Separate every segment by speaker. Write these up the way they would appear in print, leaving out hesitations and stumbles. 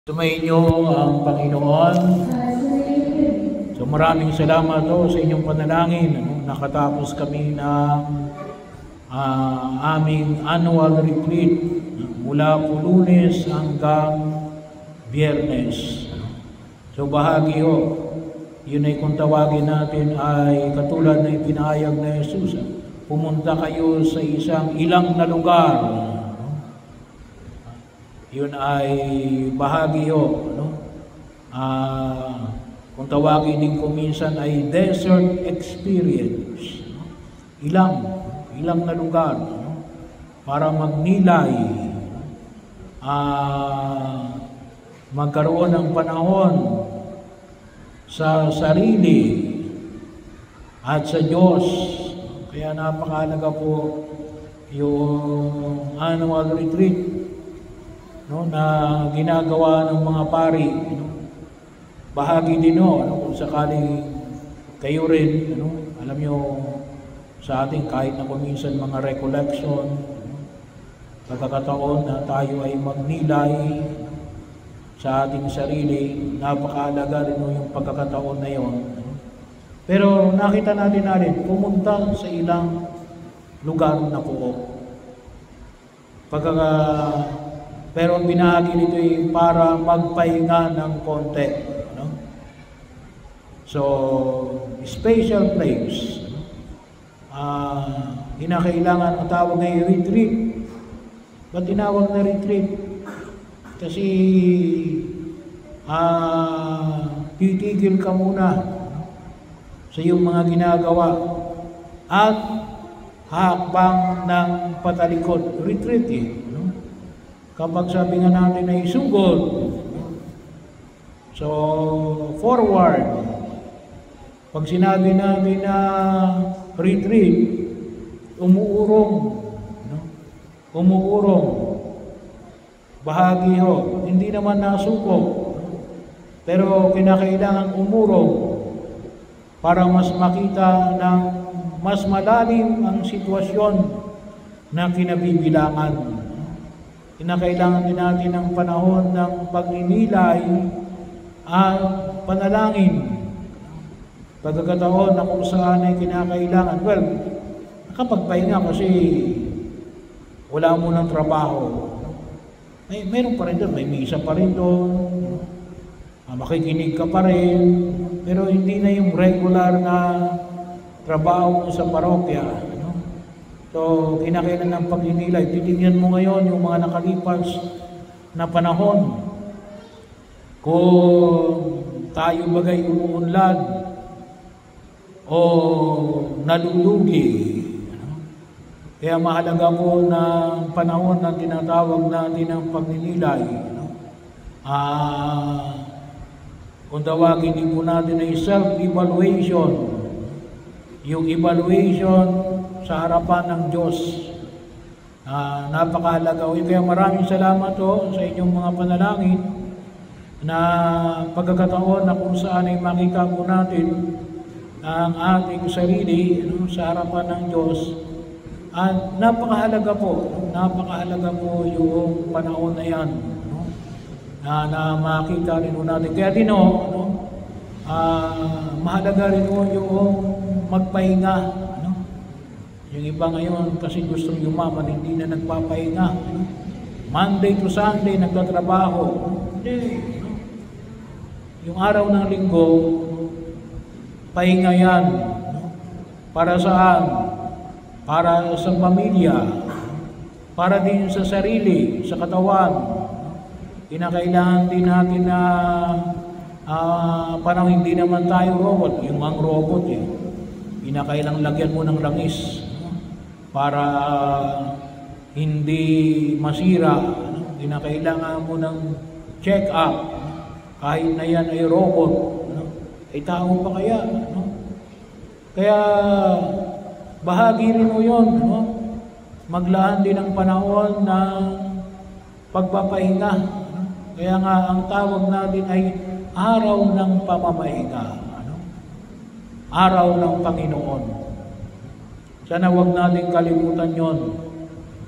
Speaker 1: Sumainyo ang Panginoon. So maraming salamat sa inyong panalangin. Nakatapos kami ng aming annual retreat mula po Lunes hanggang Biyernes. So bahagi yun ay kung tawagin natin ay katulad na ipinahayag na Jesus. Pumunta kayo sa ilang na lugar. Yun ay bahagi kung tawagin din ko minsan ay desert experience. Ilang na lugar para magnilay, magkaroon ng panahon sa sarili at sa Diyos. Kaya napakahalaga po yung annual retreat na ginagawa ng mga pari. Bahagi din kung sakaling kayo rin, alam nyo, sa ating kahit na kuminsan mga recollection, pagkakataon na tayo ay magnilay sa ating sarili, napakahalaga rin yung pagkakataon na yon. Pero nakita natin pumunta sa ilang lugar na po. Pero ang binahagi nito ay para magpahinga ng konti. So, special place. Kinakailangan ang tawag na retreat. Ba't tinawag na retreat? Kasi titigil ka muna sa iyong mga ginagawa at hakbang ng patalikod. Retreat Kapag sabi nga natin ay sugod, so forward. Pag sinabi natin na retreat, umuurong. Bahagi hindi naman nasuko. Pero kinakailangan umurong para mas makita ng mas malalim ang sitwasyon na kinabibilangan. Kinakailangan din natin ng panahon ng pagninilay at panalangin. Pagkakataon na kung saan ay kinakailangan. Well, nakapagpahinga kasi wala mo ng trabaho. Meron pa rin doon, may misa pa rin doon. Makikinig ka pa rin. Pero hindi na yung regular na trabaho sa parokya. So, kinakailangan ng pagninilay. Titingnan mo ngayon yung mga nakalipas na panahon. Kung tayo bagay umuunlad o nalulugi. Kaya mahalaga po na panahon na tinatawag natin ng pagninilay. Kung tawagin din po natin ay self-evaluation. Yung evaluation sa harapan ng Diyos. Napakahalaga. Kaya maraming salamat sa inyong mga panalangin na pagkakataon na kung saan ay makita po natin ang ating sarili sa harapan ng Diyos. At napakahalaga po yung panahon na yan na makita rin po natin. Kaya din mahalaga rin yung magpahinga. Yung iba ngayon kasi gustong yumaman, hindi na nagpapahinga. Monday to Sunday, nagtatrabaho. Hindi. Yung araw ng linggo, pahinga yan. Para saan? Para sa pamilya. Para din sa sarili, sa katawan. Kinakailangan din natin na parang hindi naman tayo robot. Yung ang robot kinakailangan lagyan mo ng langis para hindi masira. Kinakailangan mo ng check-up kahit na yan ay robot. Ay tao pa kaya? Kaya bahagi rin mo yun. Maglaan din ng panahon ng pagpapahinga. Kaya nga ang tawag natin ay araw ng pamamahinga. Araw ng Panginoon. Sana huwag natin kalimutan yon.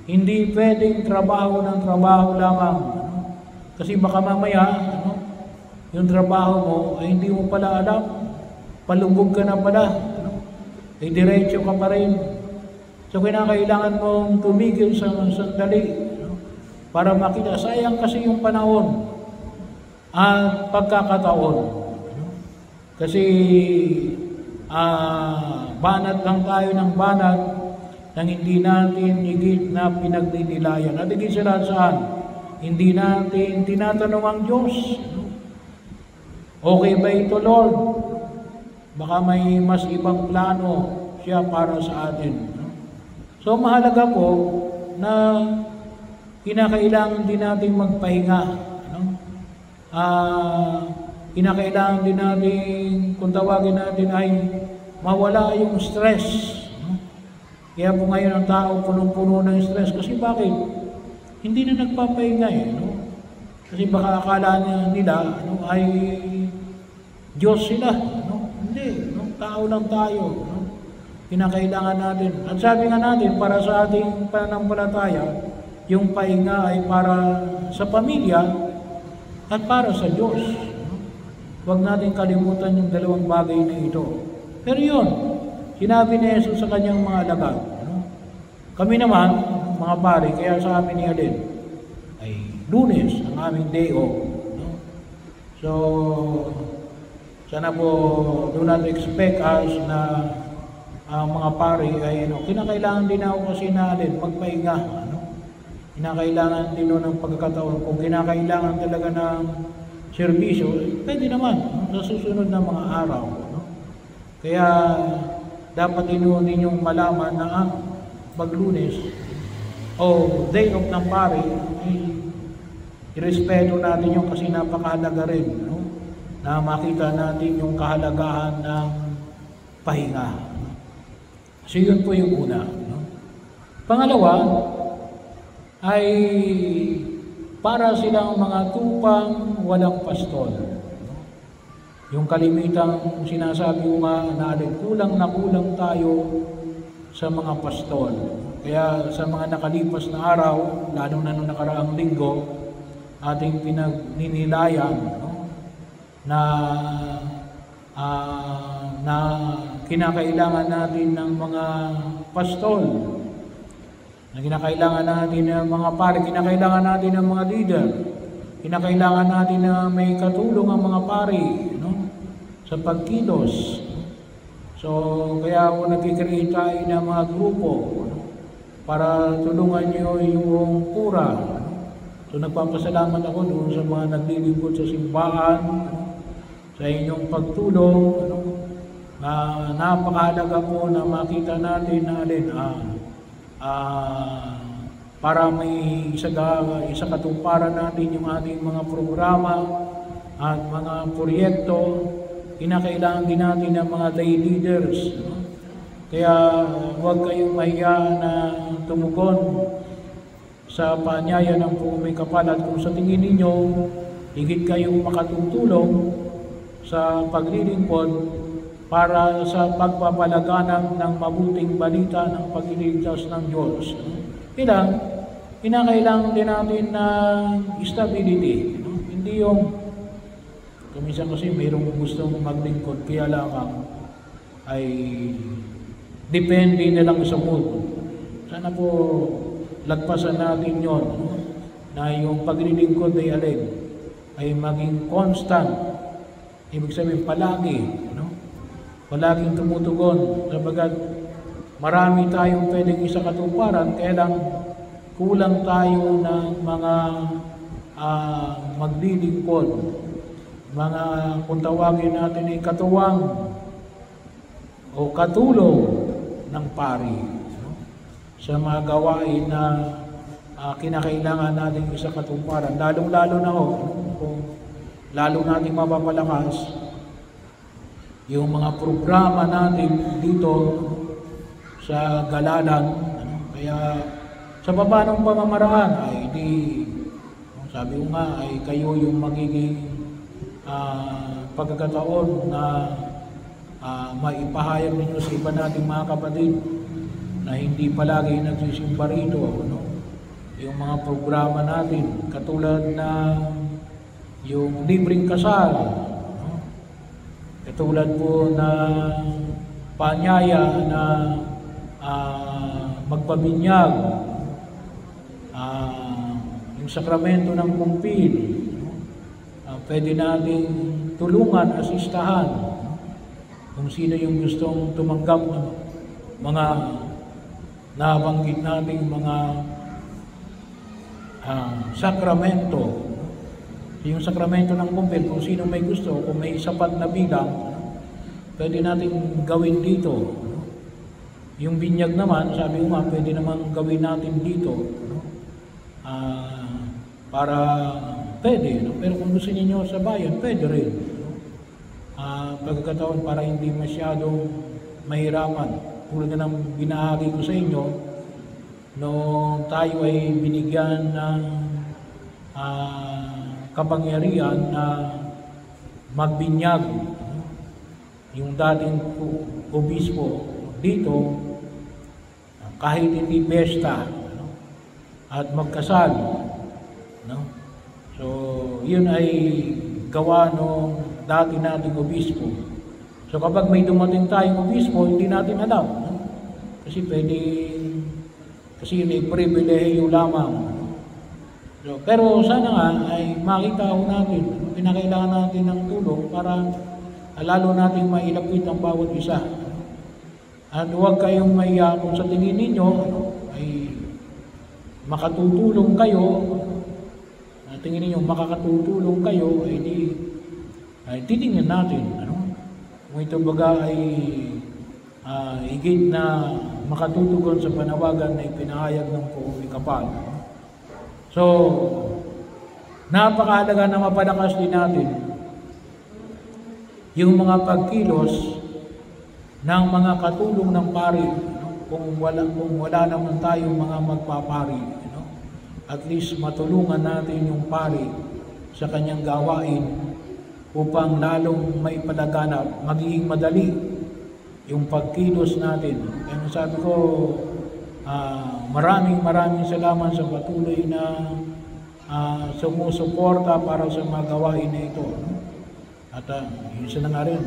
Speaker 1: Hindi pwedeng trabaho ng trabaho lamang. Kasi baka mamaya, yung trabaho mo ay hindi mo pala alam. Palubog ka na pala. Diretso ka pa rin. So kinakailangan mong tumigil sa sandali para makita. Sayang kasi yung panahon at pagkakataon. Kasi banat lang tayo ng banat nang hindi natin higit na pinagdinilayan. At higit sa lahat saan, hindi natin tinatanong ang Diyos. Okay ba ito, Lord? Baka may mas ibang plano siya para sa atin. So mahalaga po na kinakailangan din natin magpahinga. Kinakailangan din natin, kung tawagin natin ay mawala yung stress. Kaya po ngayon ang tao punong-puno ng stress. Kasi bakit? Hindi na nagpapahinga Kasi baka akala nila ay Diyos sila. Hindi, tao lang tayo. Kinakailangan natin. At sabi nga natin, para sa ating pananampalataya, yung pahinga ay para sa pamilya at para sa Diyos. Huwag natin kalimutan yung dalawang bagay na ito. Pero yun, sinabi ni Jesus sa kanyang mga alagad. Kami naman, mga pare, kaya sa amin ni Alin, ay Lunes, ang aming day off. So, sana po do not expect us na ang mga pare ay kinakailangan din ako kasi na Alin, magpahinga. Kinakailangan din ng pagkakataon. Kung kinakailangan talaga ng serbisyo, pwede naman sa susunod na mga araw. Kaya dapat din ninyong malaman na pag-Lunes o day off ng pare, irespeto natin yung kasi napakahalaga rin na makita natin yung kahalagahan ng pahinga. So yun po yung una. Pangalawa, ay para silang mga tupang walang pastol. Yung kalimitang sinasabi ko nga na kulang na kulang tayo sa mga pastol. Kaya sa mga nakalipas na araw, lalo na nung nakaraang linggo, ating pinagninilayan na kinakailangan natin ng mga pastol. Na kinakailangan natin ng mga pare, kinakailangan natin ng mga leader, kinakailangan natin na may katulong ang mga pare sa pagkilos. So, kaya ako nag-create tayo ng mga grupo para tulungan nyo yung pura. So, nagpapasalamat ako doon sa mga naglilingkod sa simbahan, sa inyong pagtulong. Napakahalaga po na makita natin na Alin, para may isa katuparan natin yung ating mga programa at mga proyekto. Kinakailangan din natin ng mga lay leaders. Kaya huwag kayong mahiya na tumugon sa paanyaya ng may kapal at kung sa tingin ninyo higit kayong makatutulong sa paglilingkod para sa pagpapalaganap ng mabuting balita ng pagliligtas ng Diyos. Kinakailangan din natin ng stability. Hindi yung, kuminsan kasi mayroong gustong maglingkod, kaya lang ay depende na lang sa mood. Sana po lagpasan natin yon na yung paglilingkod ay Alin, ay maging constant. Ibig sabihin palaging tumutugon, sabagat marami tayong pwedeng isa katuparan, kaya lang kulang tayo ng mga maglilingkod, mga kung tawagin natin ay katuwang o katulong ng pari sa mga gawain na kinakailangan natin isa katuparan, lalong-lalo na kung lalo natin mapapalakas yung mga programa natin dito sa Galadan. Kaya sa pabanong pamamaraan ay sabi ko nga ay kayo yung magiging pagkakataon na maipahayag ninyo sa iba nating mga kapatid na hindi palagi nagsisimba rito. Yung mga programa natin katulad na yung libreng kasal, no? Katulad po na paanyaya na magpabinyag, yung sakramento ng kumpil, no? Pwede nating tulungan, asistahan, no? Kung sino yung gustong tumanggap ng mga nabanggit nating mga sakramento. Yung sakramento ng kumpil, kung sino may gusto, kung may sapat na bilang, pwede natin gawin dito. Yung binyag naman, sabi ko nga, pwede naman gawin natin dito. Para pwede. Pero kung gusto niyo sa bayan, pwede rin. Pagkakataon para hindi masyadong mahirapan. Tulad na ng binahagi ko sa inyo, nung tayo ay binigyan ng kapangyarihan na magbinyag, yung dating obispo dito, kahit hindi pesta, at magkasal, no? So yun ay gawa nung dati nating obispo. So kapag may dumating tayong obispo, hindi natin alam, no? Kasi yun ay pribilehiyo lamang. So, pero sana nga ay makita ko natin, kinakailangan natin ng tulong para lalo natin mailapit ang bawat isa. At huwag kayong maiya kung sa tingin ninyo ay makatutulong kayo, tingin ninyo makakatutulong kayo, ay titingnan natin. Kung ito baga ay higit na makatutugon sa panawagan na ipinahayag ng Poong Ikapal. So, napakahalaga na mapalakas din natin yung mga pagkilos ng mga katulong ng pari, kung wala naman tayong mga magpapari, at least matulungan natin yung pari sa kanyang gawain upang lalong maipalaganap, magiging madali yung pagkilos natin. Kaya sabi ko, maraming salamat sa patuloy na sumusuporta para sa mga gawain na ito. At yun siya na nga rin,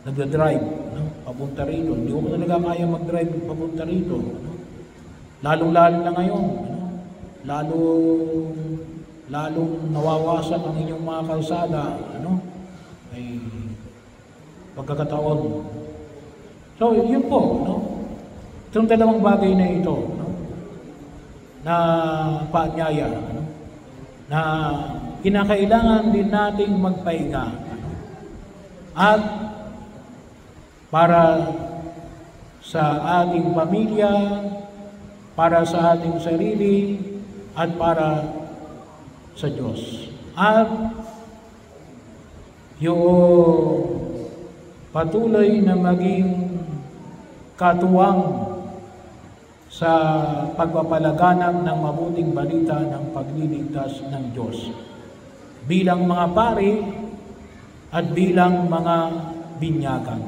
Speaker 1: nagda-drive papunta rito. Hindi ko talaga kaya mag-drive papunta rito. Lalong-lalo na ngayon. Lalong nawawasak ang inyong mga kalsada. Ay pagkakataon. So, yun po. Itong dalawang bagay na ito, na paanyaya, na kinakailangan din nating magpahinga at para sa ating pamilya, para sa ating sarili, at para sa Diyos. At yung patuloy na maging katuwang sa pagpapalaganap ng mabuting balita ng pagliligtas ng Diyos bilang mga pari at bilang mga binyagan.